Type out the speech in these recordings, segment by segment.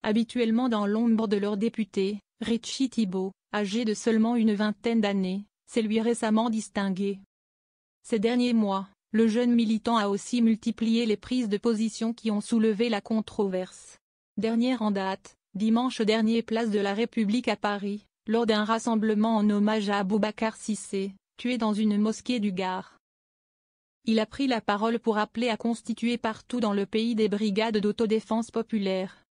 habituellement dans l'ombre de leur député, Richie Thibault, âgé de seulement une vingtaine d'années, s'est lui récemment distingué. Ces derniers mois, le jeune militant a aussi multiplié les prises de position qui ont soulevé la controverse. Dernière en date, dimanche dernier place de la République à Paris, lors d'un rassemblement en hommage à Boubacar Cissé, tué dans une mosquée du Gard. Il a pris la parole pour appeler à constituer partout dans le pays des brigades d'autodéfense populaire.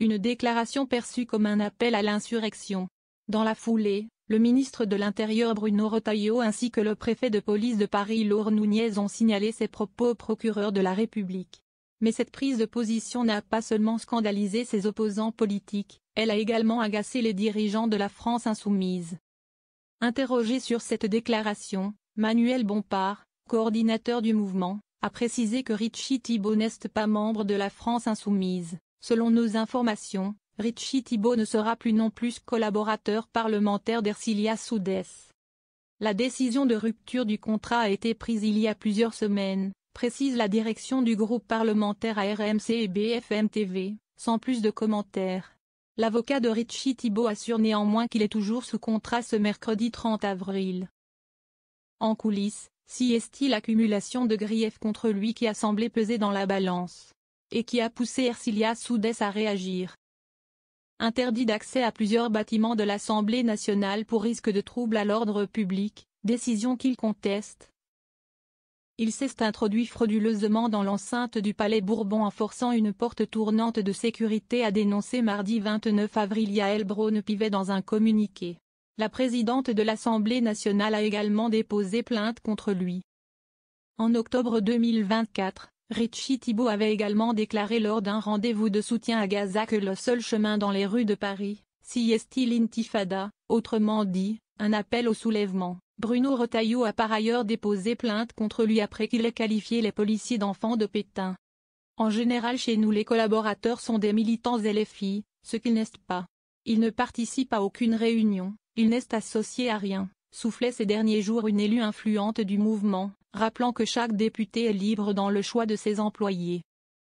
Une déclaration perçue comme un appel à l'insurrection. Dans la foulée, le ministre de l'Intérieur Bruno Retailleau ainsi que le préfet de police de Paris Laure Nunez ont signalé ces propos au procureur de la République. Mais cette prise de position n'a pas seulement scandalisé ses opposants politiques, elle a également agacé les dirigeants de la France insoumise. Interrogé sur cette déclaration, Manuel Bompard, coordinateur du mouvement, a précisé que Richie Thibault n'est pas membre de la France insoumise. Selon nos informations, Richie Thibault ne sera plus non plus collaborateur parlementaire d'Ercilia Soudès. La décision de rupture du contrat a été prise il y a plusieurs semaines, précise la direction du groupe parlementaire à RMC et BFM TV, sans plus de commentaires. L'avocat de Richie Thibault assure néanmoins qu'il est toujours sous contrat ce mercredi 30 avril. En coulisses, si est-il l'accumulation de griefs contre lui qui a semblé peser dans la balance, et qui a poussé Ercilia Soudès à réagir. Interdit d'accès à plusieurs bâtiments de l'Assemblée nationale pour risque de trouble à l'ordre public, décision qu'il conteste. Il s'est introduit frauduleusement dans l'enceinte du Palais Bourbon en forçant une porte tournante de sécurité, a dénoncé mardi 29 avril Yael Braun-Pivet dans un communiqué. La présidente de l'Assemblée nationale a également déposé plainte contre lui. En octobre 2024, Richie Thibault avait également déclaré lors d'un rendez-vous de soutien à Gaza que le seul chemin dans les rues de Paris, si est-il l'intifada, autrement dit, un appel au soulèvement. Bruno Retailleau a par ailleurs déposé plainte contre lui après qu'il ait qualifié les policiers d'enfants de Pétain. En général chez nous les collaborateurs sont des militants LFI, ce qu'ils n'est pas. Ils ne participent à aucune réunion, ils n'est associés à rien, soufflait ces derniers jours une élue influente du mouvement, rappelant que chaque député est libre dans le choix de ses employés.